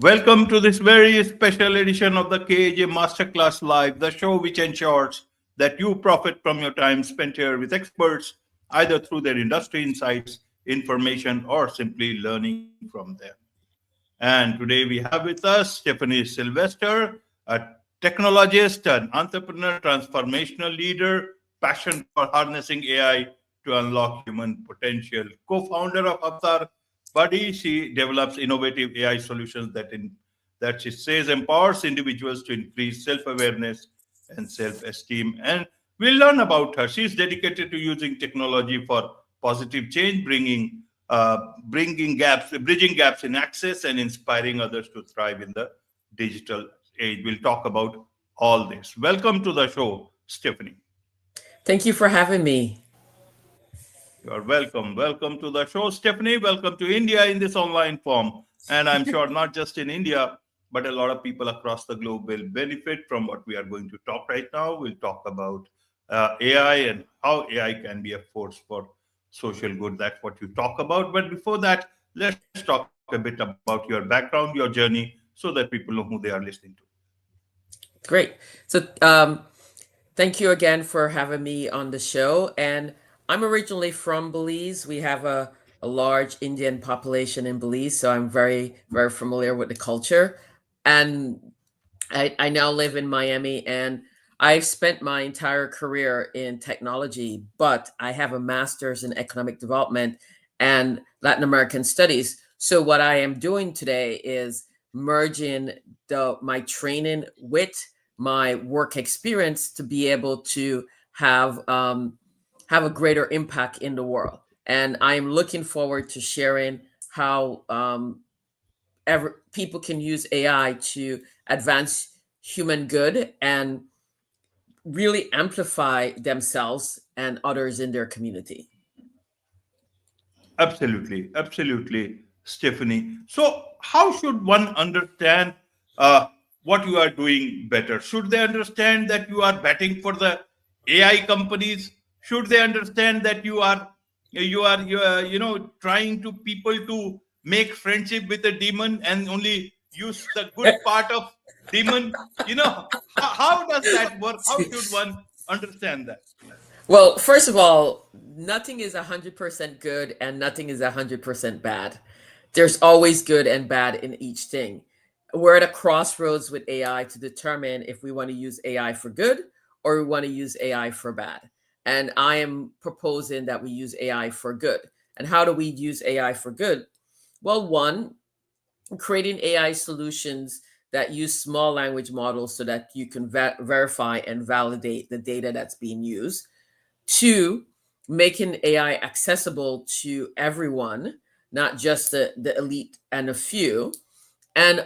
Welcome to this very special edition of the KAJ Masterclass Live, the show which ensures that you profit from your time spent here with experts, either through their industry insights, information, or simply learning from them. And today we have with us Stephanie Sylvestre, a technologist, an entrepreneur, transformational leader, passion for harnessing AI to unlock human potential, co-founder of Avatar Buddy. She develops innovative AI solutions that she says empowers individuals to increase self-awareness and self-esteem. And we'll learn about her. She's dedicated to using technology for positive change, bridging gaps in access, and inspiring others to thrive in the digital age. We'll talk about all this. Welcome to the show, Stephanie. Thank you for having me. You're welcome. Welcome to the show, Stephanie. Welcome to India in this online form. And I'm sure not just in India, but a lot of people across the globe will benefit from what we are going to talk right now. We'll talk about AI and how AI can be a force for social good. That's what you talk about. But before that, let's talk a bit about your background, your journey, so that people know who they are listening to. Great. So, thank you again for having me on the show. And I'm originally from Belize. We have a large Indian population in Belize, so I'm very, very familiar with the culture. And I now live in Miami, and I've spent my entire career in technology, but I have a master's in economic development and Latin American studies. So what I am doing today is merging my training with my work experience to be able to have a greater impact in the world. And I am looking forward to sharing how people can use AI to advance human good and really amplify themselves and others in their community. Absolutely, absolutely, Stephanie. So, how should one understand what you are doing better? Should they understand that you are batting for the AI companies? Should they understand that you are trying to people to make friendship with a demon and only use the good part of demon? How does that work? How should one understand that? Well, first of all, nothing is 100% good and nothing is 100% bad. There's always good and bad in each thing. We're at a crossroads with AI to determine if we want to use AI for good or we want to use AI for bad. And I am proposing that we use AI for good. And how do we use AI for good? Well, one, creating AI solutions that use small language models so that you can verify and validate the data that's being used. Two, making AI accessible to everyone, not just the elite and a few. And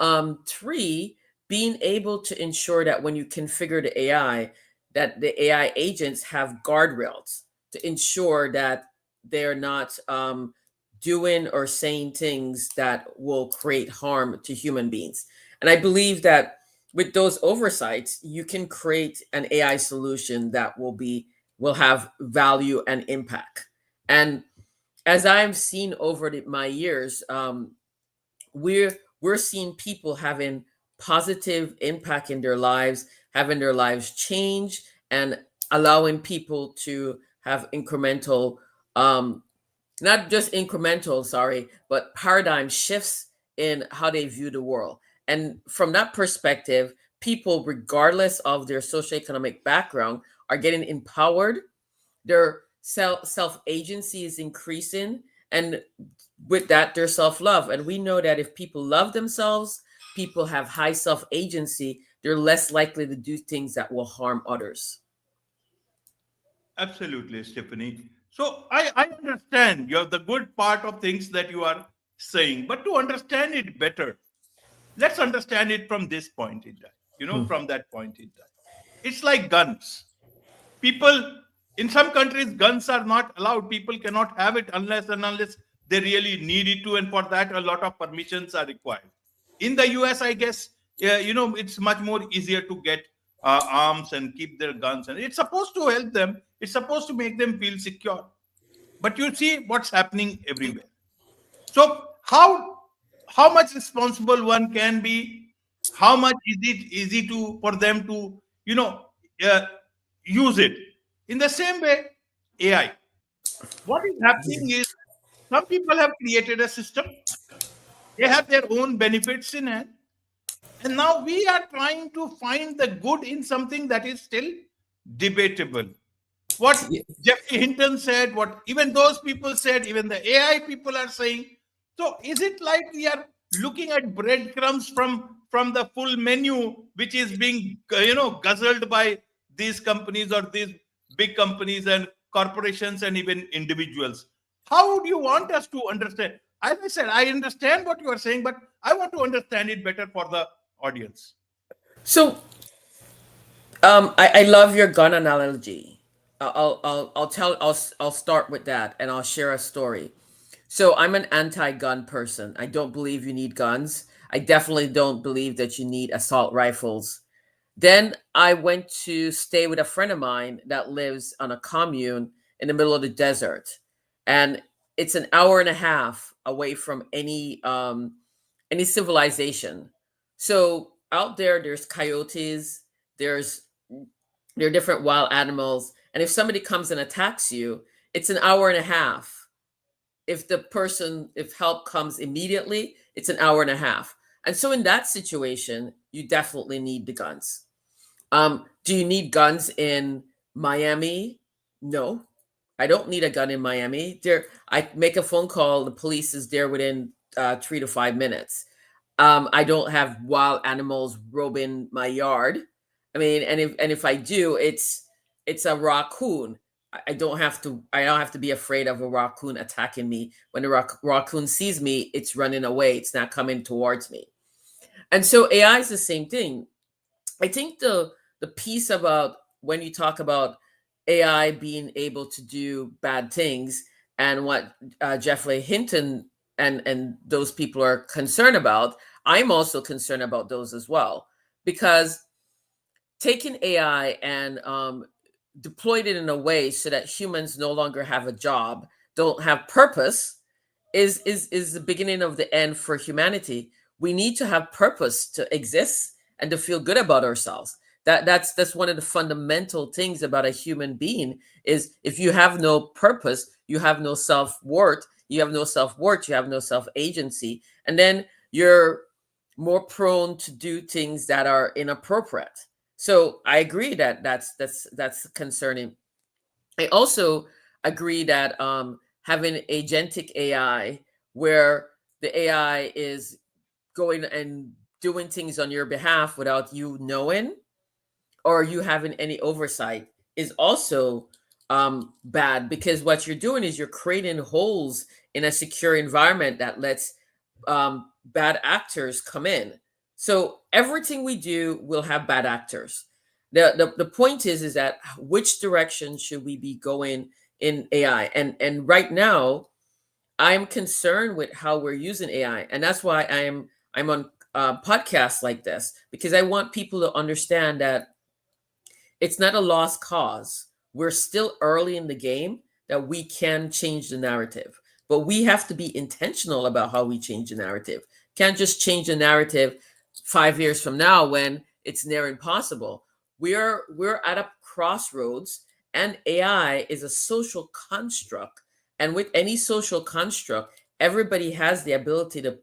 three, being able to ensure that when you configure the AI, that the AI agents have guardrails to ensure that they're not doing or saying things that will create harm to human beings. And I believe that with those oversights, you can create an AI solution that will have value and impact. And as I've seen over my years, we're seeing people having positive impact in their lives, having their lives change, and allowing people to have incremental, not just incremental, sorry, but paradigm shifts in how they view the world. And from that perspective, people, regardless of their socioeconomic background, are getting empowered. Their self agency is increasing, and with that, their self love. And we know that if people love themselves, people have high self agency, they're less likely to do things that will harm others. Absolutely, Stephanie. So I understand you're the good part of things that you are saying, but to understand it better, let's understand it from this point in time, Hmm. from that point in time. It's like guns. People in some countries, guns are not allowed. People cannot have it unless they really need it to, and for that, a lot of permissions are required. In the US, I guess, it's much more easier to get arms and keep their guns, and it's supposed to help them. It's supposed to make them feel secure. But you see what's happening everywhere. So how much responsible one can be, how much is it easy to for them to uh, use it. In the same way, AI, what is happening is some people have created a system, they have their own benefits in hand, and now we are trying to find the good in something that is still debatable. What Jeffrey Hinton said, what even those people said, even the AI people are saying. So is it like we are looking at breadcrumbs from the full menu, which is being guzzled by these companies or these big companies and corporations and even individuals? How do you want us to understand? As I said, I understand what you are saying, but I want to understand it better for the audience. So I love your gun analogy. I'll start with that, and I'll share a story. So I'm an anti-gun person. I don't believe you need guns. I definitely don't believe that you need assault rifles. Then I went to stay with a friend of mine that lives on a commune in the middle of the desert, and it's an hour and a half away from any civilization. So out there, there's coyotes, there's there are different wild animals, and if somebody comes and attacks you, it's an hour and a half. If help comes immediately, it's an hour and a half. And so in that situation, you definitely need the guns. Do you need guns in Miami? No, I don't need a gun in Miami. I make a phone call, the police is there within 3 to 5 minutes. I don't have wild animals roaming my yard. I mean, and if I do, it's a raccoon. I don't have to be afraid of a raccoon attacking me. When the raccoon sees me, it's running away. It's not coming towards me. And so AI is the same thing. I think the piece about when you talk about AI being able to do bad things, and what Jeffrey Hinton and those people are concerned about, I'm also concerned about those as well, because taking AI and deployed it in a way so that humans no longer have a job, don't have purpose, is the beginning of the end for humanity. We need to have purpose to exist and to feel good about ourselves. That's one of the fundamental things about a human being, is if you have no purpose, you have no self-worth, you have no self-worth, you have no self-agency, and then you're more prone to do things that are inappropriate. So I agree that that's concerning. I also agree that having agentic AI, where the AI is going and doing things on your behalf without you knowing or you having any oversight, is also bad, because what you're doing is you're creating holes in a secure environment that lets bad actors come in. So everything we do will have bad actors. The point is that which direction should we be going in AI? And right now, I'm concerned with how we're using AI, and that's why I'm on podcasts like this, because I want people to understand that it's not a lost cause. We're still early in the game, that we can change the narrative, but we have to be intentional about how we change the narrative. Can't just change the narrative 5 years from now when it's near impossible. We're at a crossroads, and AI is a social construct. And with any social construct, everybody has the ability to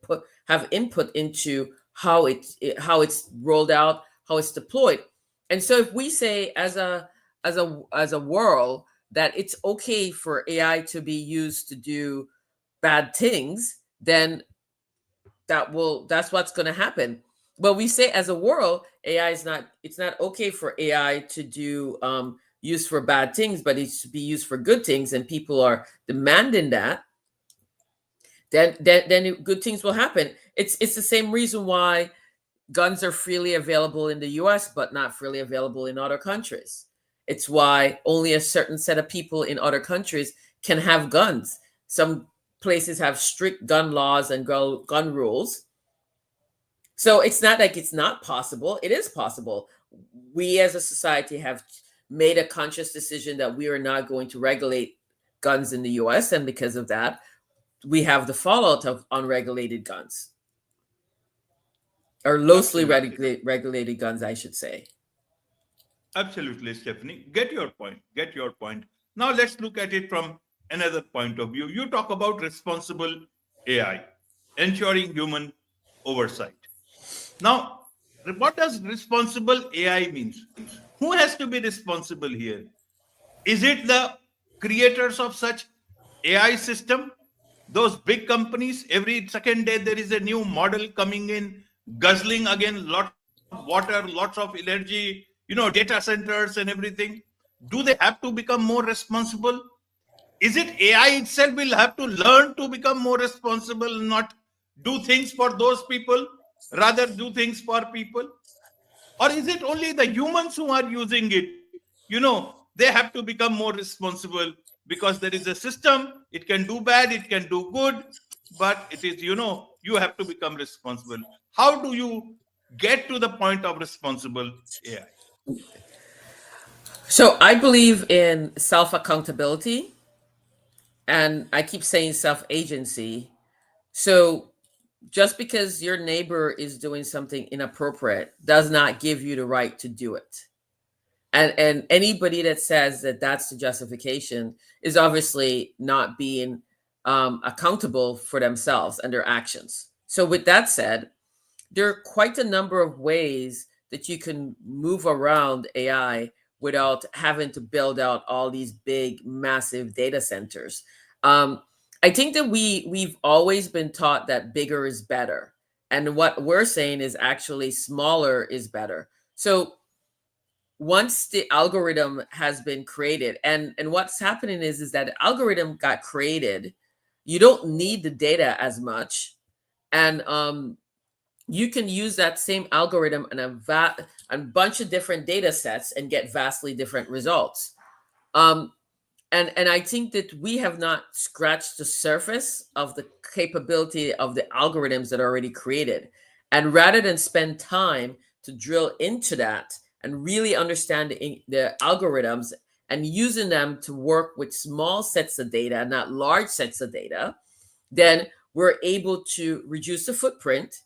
have input into how it's rolled out, how it's deployed. And so if we say as a world that it's okay for AI to be used to do bad things, then that's what's going to happen. But we say as a world, it's not okay for AI to do use for bad things, but it should be used for good things, and people are demanding that. Then good things will happen. It's the same reason why guns are freely available in the US, but not freely available in other countries. It's why only a certain set of people in other countries can have guns. Some places have strict gun laws and gun rules. So it's not like it's not possible. It is possible. We as a society have made a conscious decision that we are not going to regulate guns in the US. And because of that, we have the fallout of unregulated guns. or loosely Absolutely. regulated guns, I should say. Absolutely, Stephanie. Get your point. Get your point. Now let's look at it from another point of view. You talk about responsible AI, ensuring human oversight. Now, what does responsible AI means? Who has to be responsible here? Is it the creators of such AI system? Those big companies, every second day there is a new model coming in, guzzling again lots of water, lots of energy, data centers and everything. Do they have to become more responsible? Is it AI itself will have to learn to become more responsible, not do things for those people, rather do things for people? Or is it only the humans who are using it? They have to become more responsible because there is a system. It can do bad, it can do good, but it is, you have to become responsible. How do you get to the point of responsible AI? So I believe in self accountability, and I keep saying self agency. So just because your neighbor is doing something inappropriate does not give you the right to do it. And anybody that says that that's the justification is obviously not being accountable for themselves and their actions. So with that said, there are quite a number of ways that you can move around AI without having to build out all these big, massive data centers. Um, I think that we've always been taught that bigger is better, and what we're saying is actually smaller is better. So once the algorithm has been created, and what's happening is that the algorithm got created, you don't need the data as much, and you can use that same algorithm in a bunch of different data sets and get vastly different results. Um, and I think that we have not scratched the surface of the capability of the algorithms that are already created. And rather than spend time to drill into that and really understand the algorithms and using them to work with small sets of data, not large sets of data, then we're able to reduce the footprint,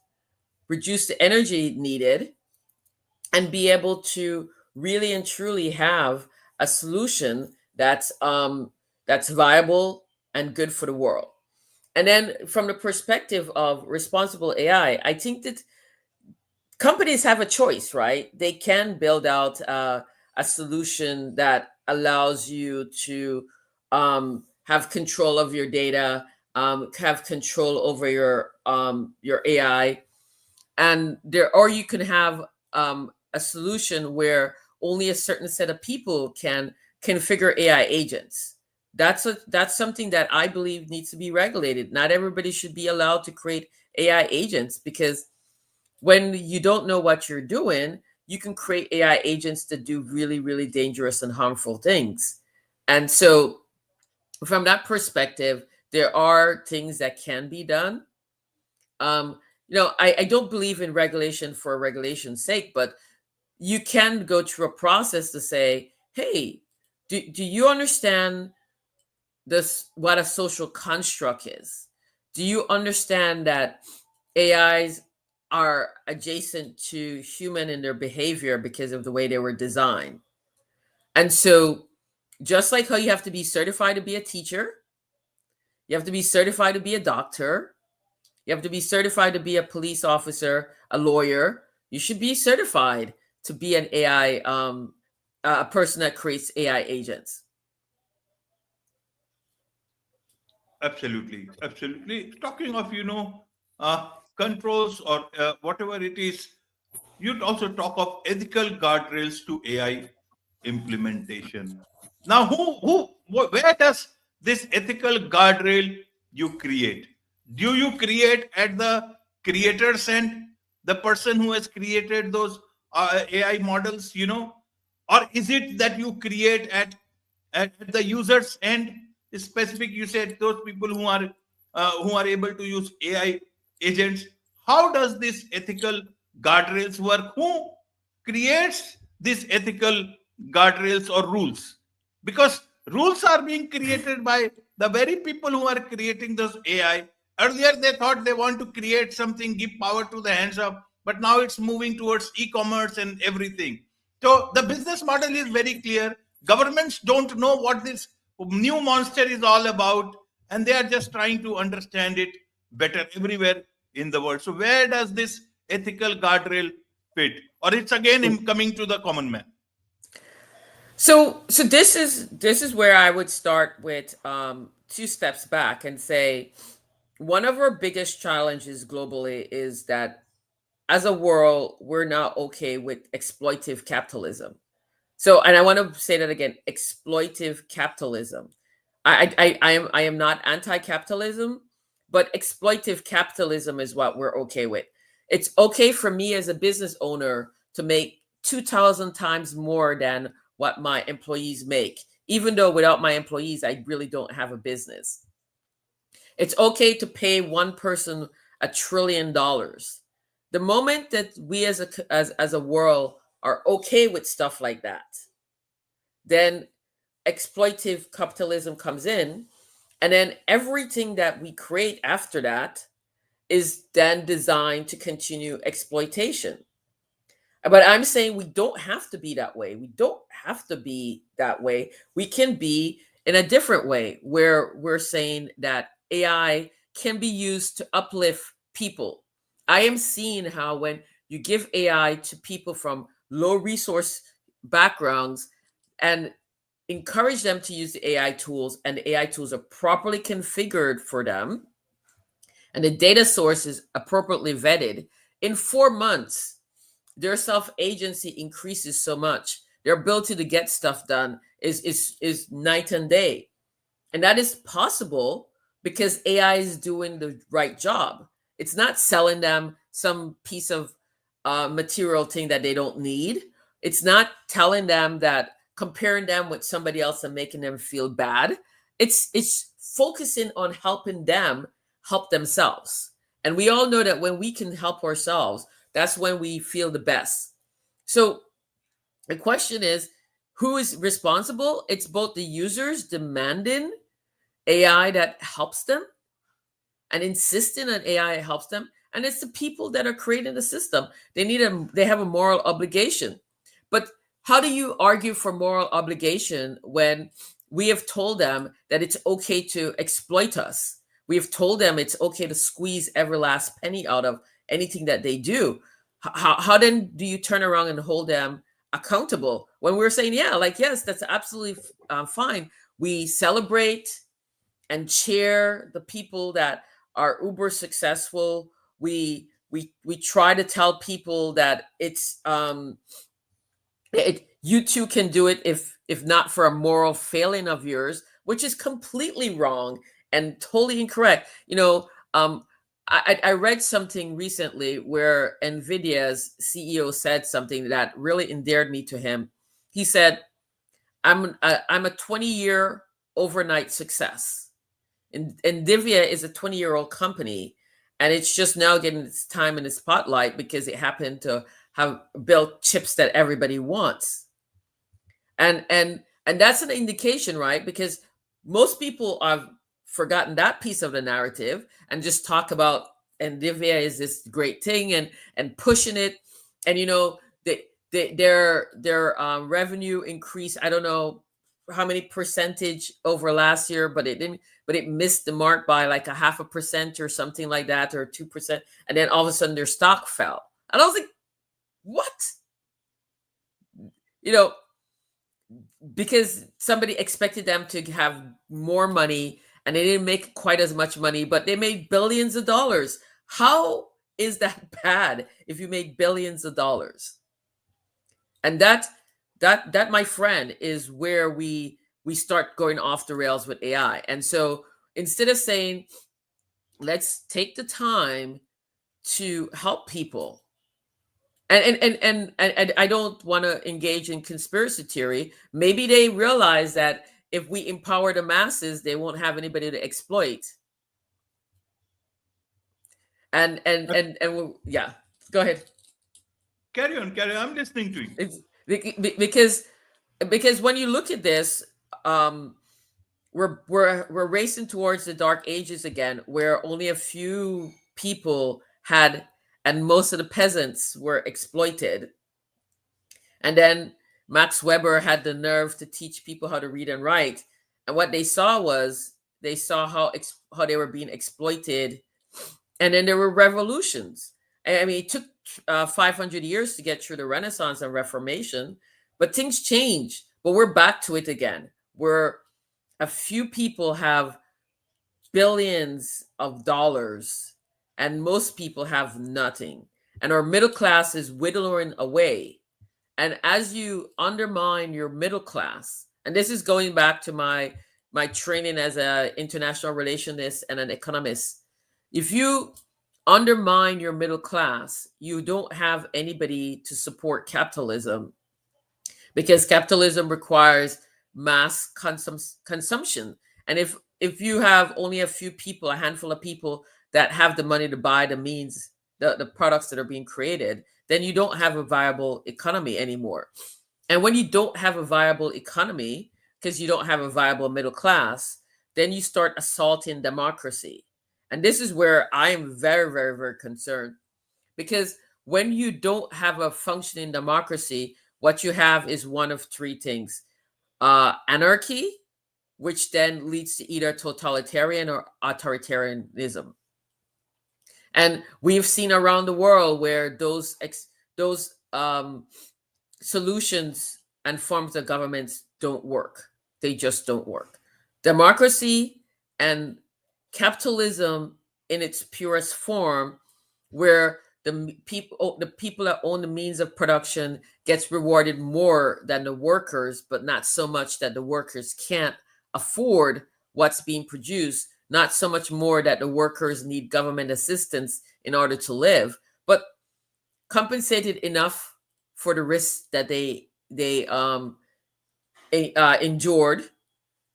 reduce the energy needed, and be able to really and truly have a solution that's viable and good for the world. And then from the perspective of responsible AI, I think that companies have a choice, right? They can build out a solution that allows you to have control of your data, have control over your AI, and there, or you can have a solution where only a certain set of people can configure AI agents. That's something that I believe needs to be regulated. Not everybody should be allowed to create AI agents, because when you don't know what you're doing, you can create AI agents that do really, really dangerous and harmful things. And so, from that perspective, there are things that can be done. I don't believe in regulation for regulation's sake, but you can go through a process to say, hey, do you understand this, what a social construct is? Do you understand that AIs are adjacent to human in their behavior because of the way they were designed? And so, just like how you have to be certified to be a teacher, you have to be certified to be a doctor, you have to be certified to be a police officer, a lawyer, you should be certified to be an AI, a person that creates AI agents. Absolutely, absolutely. Talking of, controls or whatever it is, you'd also talk of ethical guardrails to AI implementation. Now, where does this ethical guardrail you create? Do you create at the creator's end, the person who has created those AI models, or is it that you create at the user's end? Specific, you said those people who are able to use AI agents. How does this ethical guardrails work? Who creates these ethical guardrails or rules? Because rules are being created by the very people who are creating those AI. Earlier, they thought they want to create something, give power to the hands of but now it's moving towards e-commerce and everything. So the business model is very clear. Governments don't know what this new monster is all about, and they are just trying to understand it better everywhere in the world. So where does this ethical guardrail fit? Or it's again coming to the common man? So this is where I would start with two steps back and say one of our biggest challenges globally is that as a world we're not okay with exploitive capitalism. So, and I want to say that again, exploitive capitalism. I am not anti-capitalism, but exploitive capitalism is what we're okay with. It's okay for me as a business owner to make 2,000 times more than what my employees make, even though without my employees, I really don't have a business. It's okay to pay one person $1 trillion. The moment that we as a world are okay with stuff like that, then exploitive capitalism comes in, and then everything that we create after that is then designed to continue exploitation. But I'm saying we don't have to be that way. We don't have to be that way. We can be in a different way where we're saying that AI can be used to uplift people. I am seeing how when you give AI to people from low resource backgrounds and encourage them to use the AI tools, and the AI tools are properly configured for them, and the data source is appropriately vetted, in 4 months, their self-agency increases so much. Their ability to get stuff done is night and day. And that is possible because AI is doing the right job. It's not selling them some piece of material thing that they don't need. It's not telling them that, comparing them with somebody else and making them feel bad. It's focusing on helping them help themselves. And we all know that when we can help ourselves, that's when we feel the best. So the question is, who is responsible? It's both the users demanding AI that helps them and insisting on AI that helps them, and it's the people that are creating the system. They have a moral obligation. But how do you argue for moral obligation when we have told them that it's okay to exploit us? We have told them it's okay to squeeze every last penny out of anything that they do. How then do you turn around and hold them accountable when we're saying, yeah, like, yes, that's absolutely fine. We celebrate and cheer the people that are uber successful. We try to tell people that you too can do it if not for a moral failing of yours, which is completely wrong and totally incorrect. I read something recently where NVIDIA's CEO said something that really endeared me to him. He said, I'm a 20-year overnight success. And NVIDIA is a 20-year-old company, and it's just now getting its time in the spotlight because it happened to have built chips that everybody wants. And that's an indication, right? Because most people have forgotten that piece of the narrative and just talk about NVIDIA is this great thing and pushing it. And their revenue increase, I don't know how many percentage over last year, but it missed the mark by like 0.5% or something like that, or 2%. And then all of a sudden their stock fell. And I was like, what? Because somebody expected them to have more money and they didn't make quite as much money, but they made billions of dollars. How is that bad if you made billions of dollars? And that, my friend, is where we start going off the rails with AI. And so instead of saying, let's take the time to help people, and I don't want to engage in conspiracy theory. Maybe they realize that if we empower the masses, they won't have anybody to exploit. And yeah, go ahead. Carry on. I'm listening to you. Because when you look at this, we're racing towards the dark ages again, where only a few people had and most of the peasants were exploited. And then Max Weber had the nerve to teach people how to read and write. And what they saw was they saw how they were being exploited. And then there were revolutions. I mean, it took 500 years to get through the Renaissance and Reformation, but things changed. But we're back to it again, where a few people have billions of dollars and most people have nothing. And our middle class is whittling away. And as you undermine your middle class, and this is going back to my training as an international relationist and an economist, if you undermine your middle class, you don't have anybody to support capitalism, because capitalism requires mass consumption. And if you have only a few people, a handful of people that have the money to buy the means, the products that are being created, then you don't have a viable economy anymore. And when you don't have a viable economy, because you don't have a viable middle class, then you start assaulting democracy. And this is where I am very, very, very concerned. Because when you don't have a functioning democracy, what you have is one of three things. Anarchy, which then leads to either totalitarian or authoritarianism. And we've seen around the world where those solutions and forms of governments don't work. They just don't work. Democracy and capitalism in its purest form, where the people that own the means of production gets rewarded more than the workers, but not so much that the workers can't afford what's being produced, not so much more that the workers need government assistance in order to live, but compensated enough for the risks that they endured,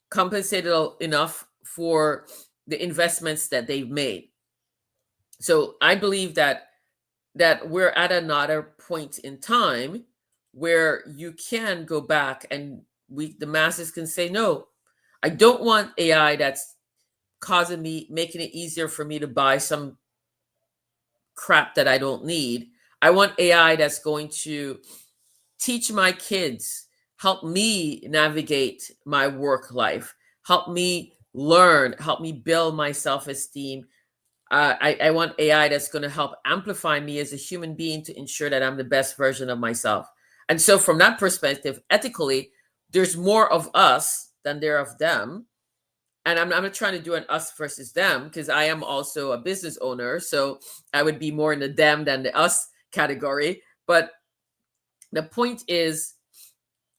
compensated enough for the investments that they've made. So I believe that we're at another point in time where you can go back and the masses can say, no, I don't want AI that's making it easier for me to buy some crap that I don't need. I want AI that's going to teach my kids, help me navigate my work life, help me learn, help me build my self-esteem. I want AI that's going to help amplify me as a human being to ensure that I'm the best version of myself. And so from that perspective, ethically, there's more of us than there of them. And I'm not trying to do an us versus them, because I am also a business owner. So I would be more in the them than the us category. But the point is,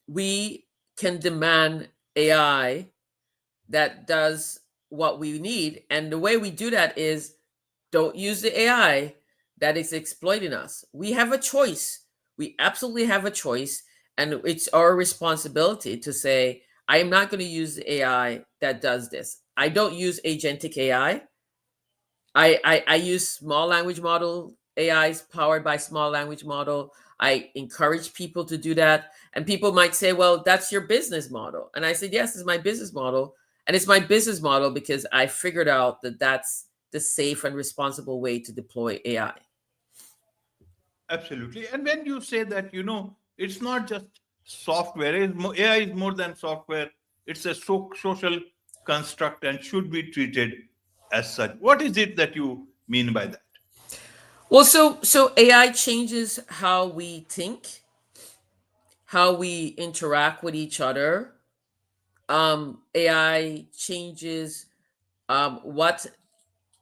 we can demand AI that does what we need. And the way we do that is, don't use the AI that is exploiting us. We have a choice. We absolutely have a choice. And it's our responsibility to say, I am not going to use the AI that does this. I don't use agentic AI. I use small language model AIs powered by small language model. I encourage people to do that. And people might say, well, that's your business model. And I said, yes, it's my business model. And it's my business model because I figured out that that's the safe and responsible way to deploy AI. Absolutely. And when you say that, it's not just software, AI is more than software. It's a social construct and should be treated as such. What is it that you mean by that? Well, so AI changes how we think, how we interact with each other. AI changes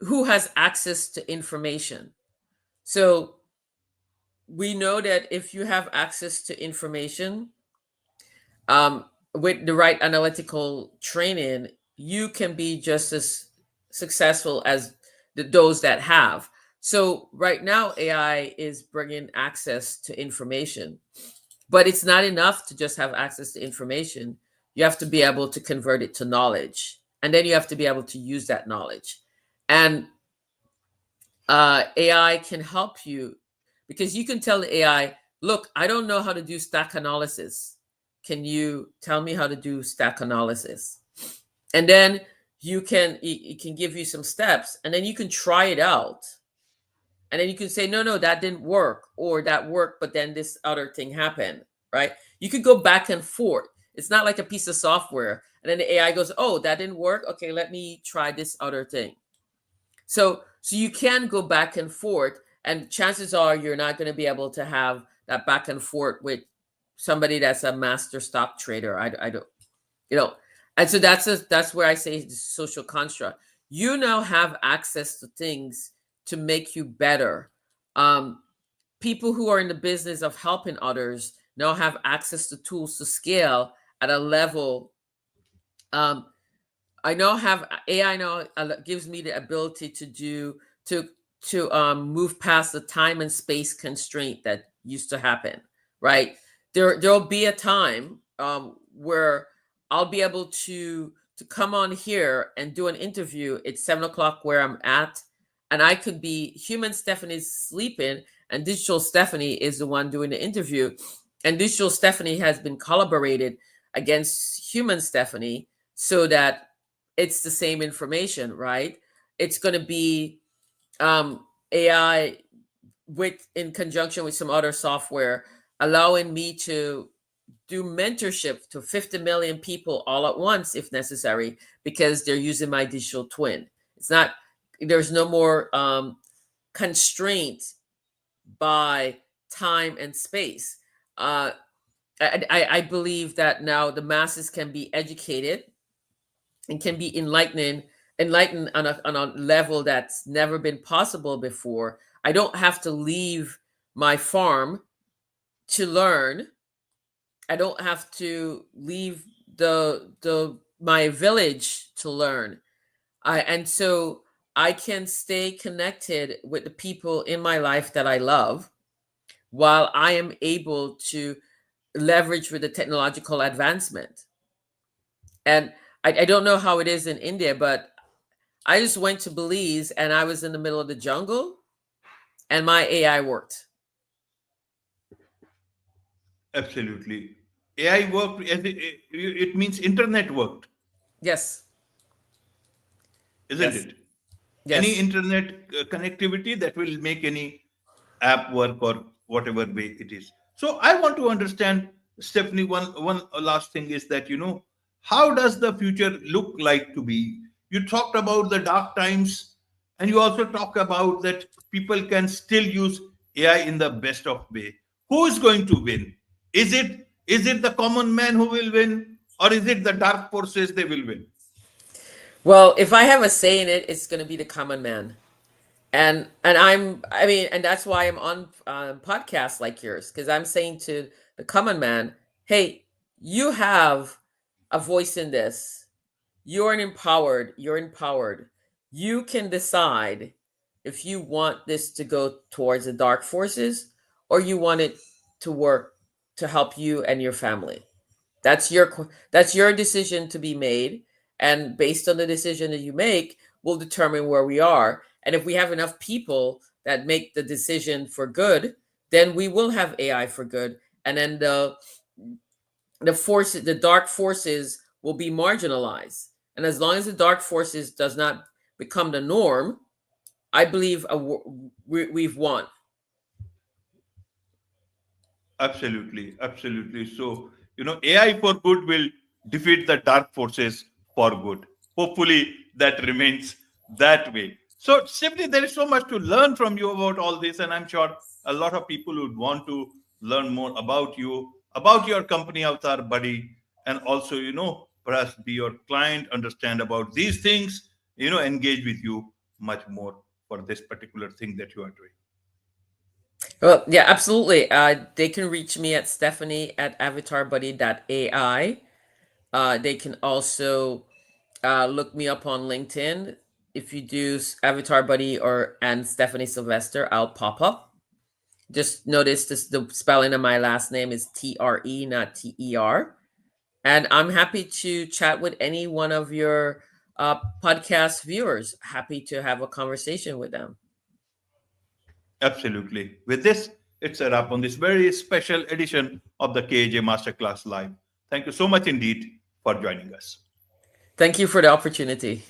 who has access to information. So we know that if you have access to information, with the right analytical training, you can be just as successful as those that have. So right now, AI is bringing access to information, but it's not enough to just have access to information. You have to be able to convert it to knowledge, and then you have to be able to use that knowledge. And AI can help you, because you can tell the AI, look, I don't know how to do stack analysis. Can you tell me how to do stack analysis? And then it can give you some steps, and then you can try it out. And then you can say, no, that didn't work, or that worked, but then this other thing happened, right? You could go back and forth. It's not like a piece of software. And then the AI goes, oh, that didn't work. Okay, let me try this other thing. So you can go back and forth, and chances are you're not going to be able to have that back and forth with somebody that's a master stock trader. I don't, and so that's where I say the social construct. You now have access to things to make you better. People who are in the business of helping others now have access to tools to scale at a level. I now have AI now gives me the ability to move past the time and space constraint that used to happen. Right, there'll be a time where I'll be able to come on here and do an interview at 7 o'clock where I'm at, and I could be human Stephanie's sleeping, and digital Stephanie is the one doing the interview, and digital Stephanie has been collaborated against human Stephanie so that it's the same information, right? It's going to be AI in conjunction with some other software, allowing me to do mentorship to 50 million people all at once if necessary, because they're using my digital twin. There's no more constraint by time and space. I believe that now the masses can be educated and can be enlightened on a level that's never been possible before. I don't have to leave my farm to learn. I don't have to leave my village to learn. And so I can stay connected with the people in my life that I love, while I am able to leverage with the technological advancement. And I don't know how it is in India, but I just went to Belize and I was in the middle of the jungle and my AI worked. Absolutely. AI worked, it means internet worked, Yes. isn't Yes. it? Any Yes. internet connectivity that will make any app work or whatever way it is. So I want to understand, Stephanie, one last thing is that, how does the future look like to be? You talked about the dark times, and you also talk about that people can still use AI in the best of way. Who is going to win? Is it the common man who will win, or is it the dark forces they will win? Well, if I have a say in it, it's going to be the common man. And that's why I'm on podcasts like yours, because I'm saying to the common man, hey, you have a voice in this. You're empowered. You can decide if you want this to go towards the dark forces, or you want it to work to help you and your family. That's your decision to be made, and based on the decision that you make, will determine where we are. And if we have enough people that make the decision for good, then we will have AI for good, and then the dark forces will be marginalized. And as long as the dark forces does not become the norm, I believe we've won. Absolutely, absolutely. So, AI for good will defeat the dark forces for good. Hopefully, that remains that way. So, simply, there is so much to learn from you about all this, and I'm sure a lot of people would want to learn more about you, about your company, Avatar Buddy, and also, perhaps be your client, understand about these things, engage with you much more for this particular thing that you are doing. Well, yeah, absolutely. They can reach me at Stephanie at avatarbuddy.ai. They can also look me up on LinkedIn. If you do Avatar Buddy and Stephanie Sylvestre, I'll pop up. Just notice the spelling of my last name is TRE, not TER. And I'm happy to chat with any one of your podcast viewers. Happy to have a conversation with them. Absolutely. With this, it's a wrap on this very special edition of the KAJ Masterclass Live. Thank you so much indeed for joining us. Thank you for the opportunity.